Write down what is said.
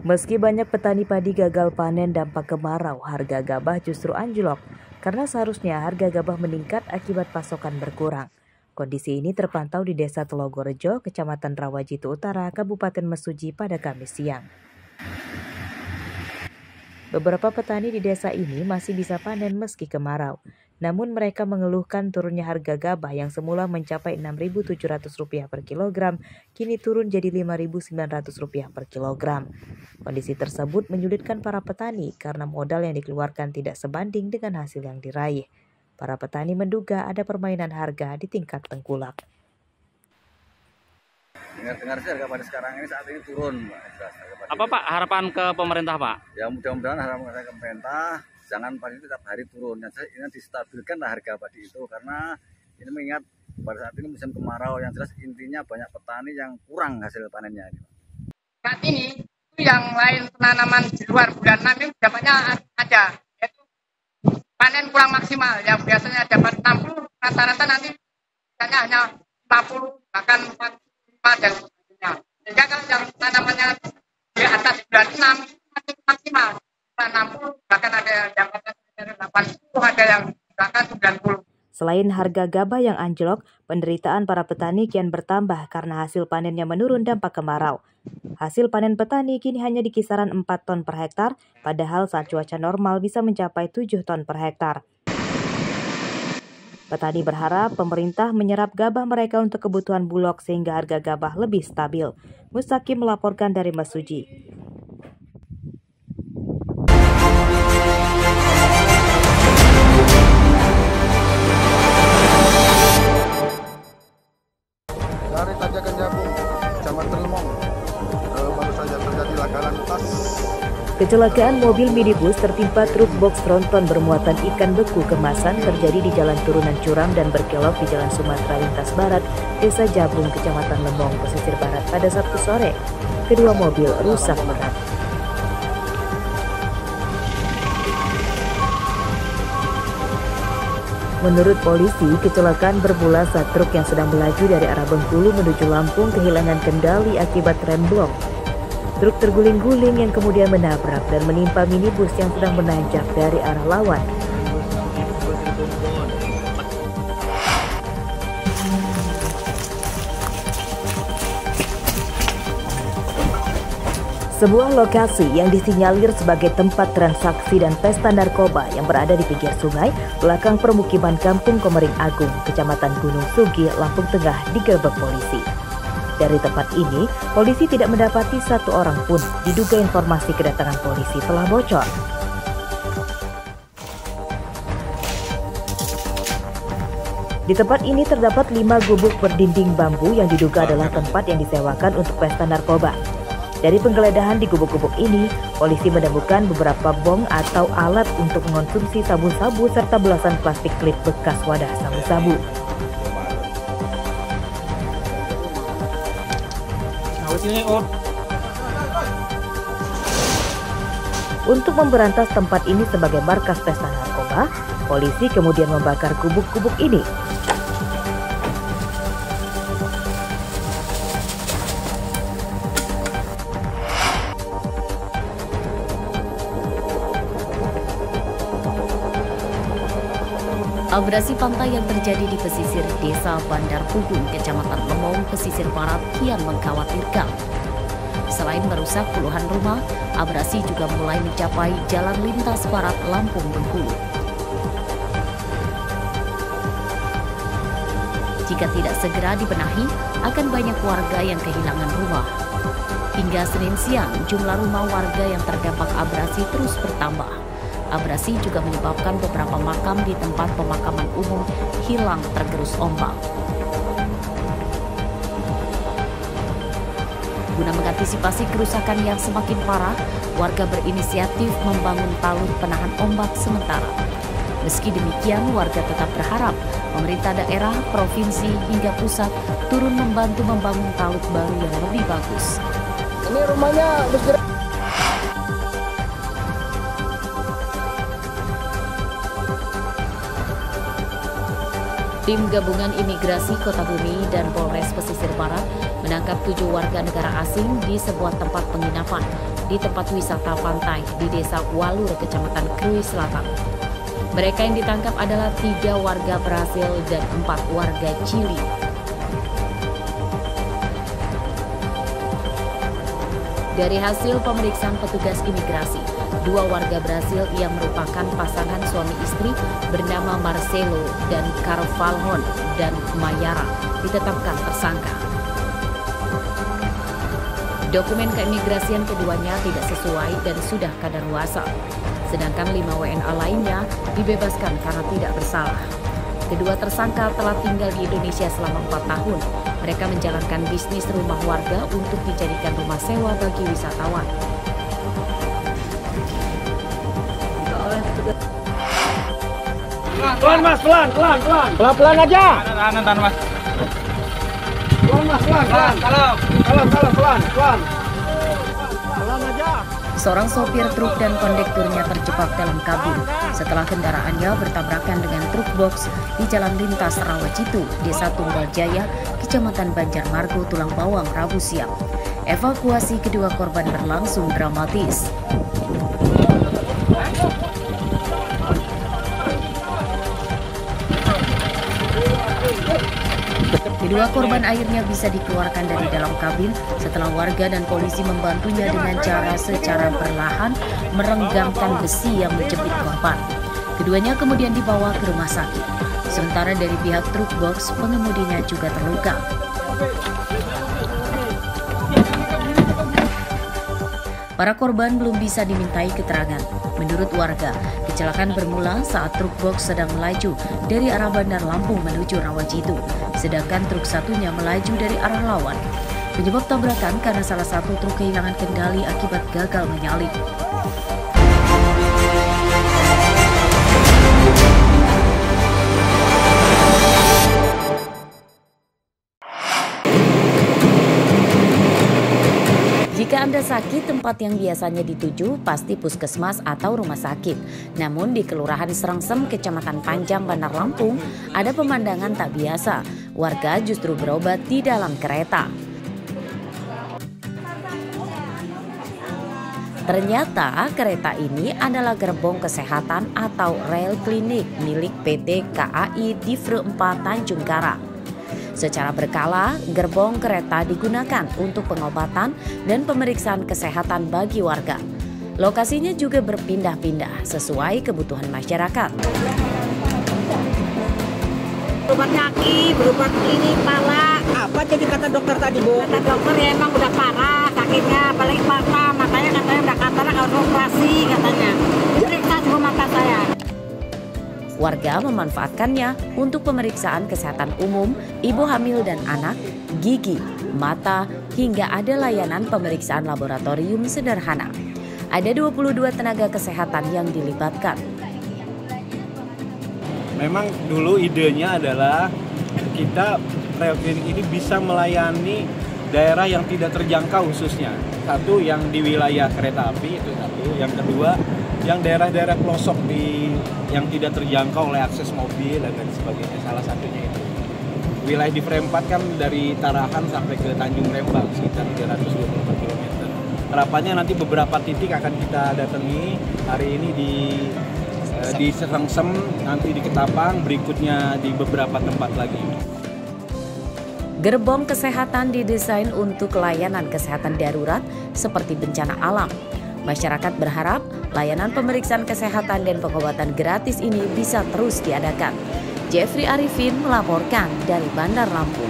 Meski banyak petani padi gagal panen dampak kemarau, harga gabah justru anjlok karena seharusnya harga gabah meningkat akibat pasokan berkurang. Kondisi ini terpantau di Desa Telogorejo, Kecamatan Rawajitu Utara, Kabupaten Mesuji pada Kamis siang. Beberapa petani di desa ini masih bisa panen meski kemarau. Namun mereka mengeluhkan turunnya harga gabah yang semula mencapai Rp6.700 per kilogram, kini turun jadi Rp5.900 per kilogram. Kondisi tersebut menyulitkan para petani karena modal yang dikeluarkan tidak sebanding dengan hasil yang diraih. Para petani menduga ada permainan harga di tingkat tengkulak. Dengar-dengar sih harga pada sekarang ini saat ini turun, Pak. Apa Pak harapan ke pemerintah Pak? Ya mudah-mudahan harapan ke pemerintah jangan padi itu tiap hari turun. Ini distabilkan lah harga padi itu karena ini mengingat pada saat ini musim kemarau yang jelas intinya banyak petani yang kurang hasil panennya. Saat ini yang lain penanaman di luar bulan 6 ini dapatnya ada, yaitu panen kurang maksimal. Yang biasanya dapat 60, rata-rata nanti misalnya hanya 50 bahkan 45 dan sebagainya. Sehingga kalau yang tanamannya di atas bulan 6 masih maksimal 60, bahkan ada yang dapat 80, ada yang bahkan 90. Selain harga gabah yang anjlok, penderitaan para petani kian bertambah karena hasil panennya menurun dampak kemarau. Hasil panen petani kini hanya di kisaran 4 ton per hektar, padahal saat cuaca normal bisa mencapai 7 ton per hektar. Petani berharap pemerintah menyerap gabah mereka untuk kebutuhan bulog sehingga harga gabah lebih stabil. Mustaqim melaporkan dari Mesuji. Dari Tanjakan Jabung, Kecamatan Lemong, baru saja terjadi laka lantas. Kecelakaan mobil minibus tertimpa truk box tronton bermuatan ikan beku kemasan terjadi di Jalan Turunan Curam dan berkelok di Jalan Sumatera Lintas Barat, Desa Jabung, Kecamatan Lemong, pesisir barat pada Sabtu sore. Kedua mobil rusak berat. Menurut polisi, kecelakaan bermula saat truk yang sedang melaju dari arah Bengkulu menuju Lampung kehilangan kendali akibat rem blok. Truk terguling-guling yang kemudian menabrak dan menimpa minibus yang sedang menanjak dari arah lawan. Sebuah lokasi yang disinyalir sebagai tempat transaksi dan pesta narkoba yang berada di pinggir sungai belakang permukiman Kampung Komering Agung, Kecamatan Gunung Sugi, Lampung Tengah digerebek polisi. Dari tempat ini, polisi tidak mendapati satu orang pun. Diduga informasi kedatangan polisi telah bocor. Di tempat ini terdapat 5 gubuk berdinding bambu yang diduga adalah tempat yang disewakan untuk pesta narkoba. Dari penggeledahan di gubuk-gubuk ini, polisi menemukan beberapa bong atau alat untuk mengonsumsi sabu-sabu serta belasan plastik klip bekas wadah sabu-sabu. Untuk memberantas tempat ini sebagai markas pesta narkoba, polisi kemudian membakar gubuk-gubuk ini. Abrasi pantai yang terjadi di pesisir Desa Bandar Pugung, Kecamatan Lemong, pesisir barat kian mengkhawatirkan. Selain merusak puluhan rumah, abrasi juga mulai mencapai jalan lintas barat Lampung Bengkulu. Jika tidak segera dibenahi, akan banyak warga yang kehilangan rumah. Hingga Senin siang, jumlah rumah warga yang terdampak abrasi terus bertambah. Abrasi juga menyebabkan beberapa makam di tempat pemakaman umum hilang tergerus ombak. Guna mengantisipasi kerusakan yang semakin parah, warga berinisiatif membangun talud penahan ombak sementara. Meski demikian, warga tetap berharap pemerintah daerah, provinsi, hingga pusat turun membantu membangun talud baru yang lebih bagus. Ini rumahnya bergerak. Tim Gabungan Imigrasi Kota Bumi dan Polres Pesisir Barat menangkap 7 warga negara asing di sebuah tempat penginapan. di tempat wisata pantai di Desa Walur, Kecamatan Krui Selatan. Mereka yang ditangkap adalah 3 warga Brasil dan 4 warga Chili. Dari hasil pemeriksaan petugas imigrasi, 2 warga Brasil yang merupakan pasangan suami istri bernama Marcelo dan Carvalhon dan Mayara ditetapkan tersangka. Dokumen keimigrasian keduanya tidak sesuai dan sudah kadaluarsa. Sedangkan 5 WNA lainnya dibebaskan karena tidak bersalah. Kedua tersangka telah tinggal di Indonesia selama 4 tahun. Mereka menjalankan bisnis rumah warga untuk dijadikan rumah sewa bagi wisatawan. Pelan mas, pelan aja. Tahan mas. Pelan mas, pelan aja. Seorang sopir truk dan kondekturnya terjebak dalam kabin setelah kendaraannya bertabrakan dengan truk box di Jalan Lintas Rawajitu, Desa Tunggal Jaya, Kecamatan Banjarmargo, Tulang Bawang, Rabu siang. Evakuasi kedua korban berlangsung dramatis. Kedua korban akhirnya bisa dikeluarkan dari dalam kabin setelah warga dan polisi membantunya dengan cara secara perlahan merenggangkan besi yang menjepit korban. Keduanya kemudian dibawa ke rumah sakit. Sementara dari pihak truk box, pengemudinya juga terluka. Para korban belum bisa dimintai keterangan. Menurut warga, kecelakaan bermula saat truk box sedang melaju dari arah Bandar Lampung menuju Rawajitu, sedangkan truk satunya melaju dari arah lawan. Penyebab tabrakan karena salah satu truk kehilangan kendali akibat gagal menyalip. Jika Anda sakit, tempat yang biasanya dituju pasti puskesmas atau rumah sakit. Namun di Kelurahan Srengsem, Kecamatan Panjang, Bandar Lampung, ada pemandangan tak biasa. Warga justru berobat di dalam kereta. Ternyata kereta ini adalah gerbong kesehatan atau rel klinik milik PT KAI Divre 4 Tanjung Karang. Secara berkala, gerbong kereta digunakan untuk pengobatan dan pemeriksaan kesehatan bagi warga. Lokasinya juga berpindah-pindah sesuai kebutuhan masyarakat. Berobat kaki, berobat ini, pala. Apa jadi kata dokter tadi, Bu? Kata dokter ya emang udah parah sakitnya, apalagi mata. Matanya katanya udah katarak, harus operasi katanya. Periksa semua mata saya. Warga memanfaatkannya untuk pemeriksaan kesehatan umum, ibu hamil dan anak, gigi, mata, hingga ada layanan pemeriksaan laboratorium sederhana. Ada 22 tenaga kesehatan yang dilibatkan. Memang dulu idenya adalah kita rel klinik ini bisa melayani daerah yang tidak terjangkau khususnya. Satu yang di wilayah kereta api itu satu, yang kedua yang daerah-daerah pelosok yang tidak terjangkau oleh akses mobil dan lain sebagainya. Salah satunya itu. Wilayah di Frame 4 kan dari Tarakan sampai ke Tanjung Rembang sekitar 324 km. Harapannya nanti beberapa titik akan kita datangi. Hari ini di Srengsem, nanti di Ketapang, berikutnya di beberapa tempat lagi. Gerbong kesehatan didesain untuk layanan kesehatan darurat seperti bencana alam. Masyarakat berharap layanan pemeriksaan kesehatan dan pengobatan gratis ini bisa terus diadakan. Jeffrey Arifin melaporkan dari Bandar Lampung.